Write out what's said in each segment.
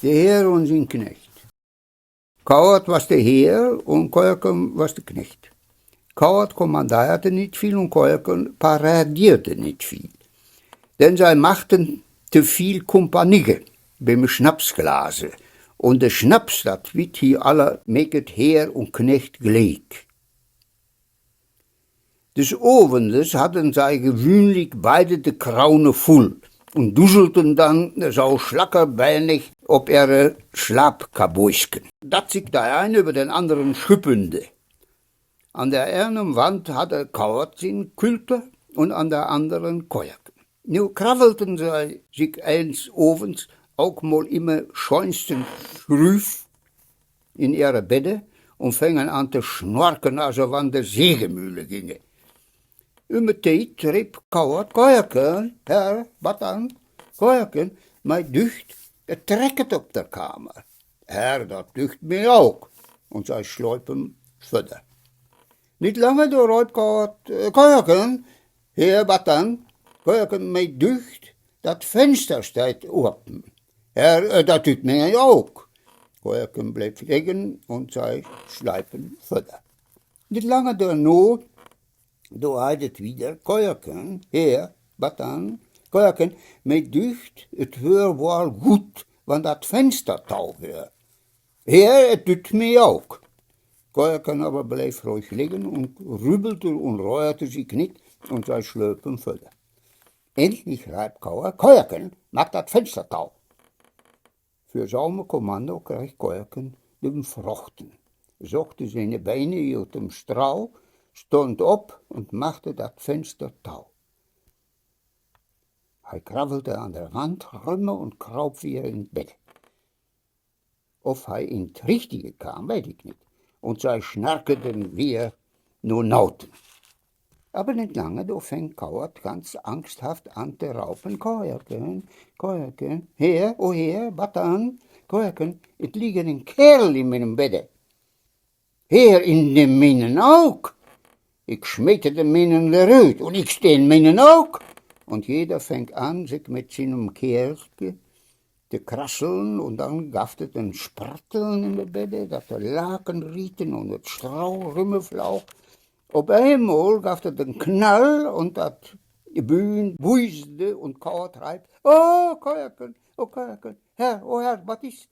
Der Herr und sein Knecht. Kauert was der Herr und Kojaken was der Knecht. Kauert kommandierte nicht viel und Kojaken paradierte nicht viel. Denn sie machten te viel Kompanie beim Schnapsglase. Und der Schnaps, dat wird hier alle meket Herr und Knecht gleich. Des Abends hatten sie gewöhnlich beide de Kraune voll und duselten dann so schlackerbeinig ob ihre Schlafkabuisken. Dat sich der eine über den anderen schüppende. An der einen Wand hatte Kauert sin Külte und an der anderen Kojaken. Nu krabbelten sie sich eins ovens auch mal immer schönsten früh in ihre Bette und fingen an zu schnorken, also wann der Sägemühle ginge. Immer Tijd riep Kauert, Kojaken, Herr, wat an? Kojaken, mij ducht, het trekt op der Kamer. Herr, dat ducht mir auch. Und zij schleipen verder. Niet lange door riep Kauert, Kojaken, Herr, wat an? Kojaken, mij ducht, dat venster staat open. Herr, dat ducht mir auch. Kojaken bleef liggen und zij schleipen verder. Niet lange daarna do had het wieder, Kojaken, Heer, wat dan? Kojaken, mij ducht, het heur wel goed, want dat venster touw weer. Heer, het doet mij ook. Kojaken aber bleef ruhig liggen und rübelte und reuerte sich nicht und zij schlöpen verder. Endlich riep Kojaken, maak dat venster touw. Für zijn Kommando kreeg Kojaken de Frochten, zochte seine Beine uit dem Strauch, stond op und machte das Fenster tau. Er krabbelte an der Wand rümme und kraub wieder ins Bett. Ob er in das Richtige kam, weiß ich nicht. Und sie schnarketen wir nur nauten. Aber nicht lange, da fängt Kauert ganz angsthaft an zu raupen. Kojaken, Kojaken, Herr, oh Herr, wat an? Kojaken, es liegen ein Kerl in meinem Bett. Herr, in dem meinen auch. Ich schmiete den Minen lerüt und ich stehn Minen auch. Und jeder fängt an, sich mit seinem Kerlke zu krasseln und dann gaftet ein Spratteln in der Bette, dass der Laken rieten und das Strauch rümmeflauch. Auf einmal gaftet ein Knall und das Bühn wuiste und Kauert reibt. Oh, Kojaken, Herr, was ist?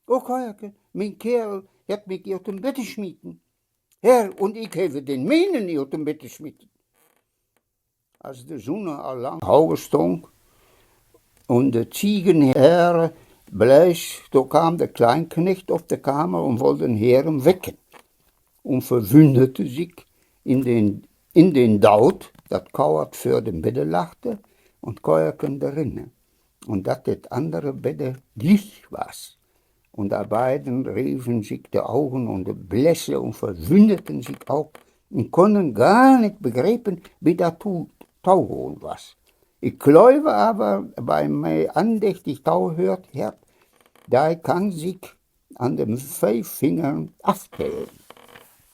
Oh, Kojaken, mein Kerl hat mich aus dem Bett geschmieden. Herr, und ich habe den Minen aus dem Bett geschmieden. Als die Sonne allang aufgestung und die Ziegenherr bleich, da kam der Kleinknecht auf die Kammer und wollte den Herrn wecken und verwundete sich in den Daut, dat Kauert für den Bette lachte und Kojaken darinnen und dat das andere Bette Licht was. Und die beiden riefen sich die Augen und die Blässe und verwundeten sich auch und konnten gar nicht begreifen, wie das Tauhohn war. Ich glaube aber, bei mir andächtig Tau hört, da kann sich an den 5 Fingern abzählen.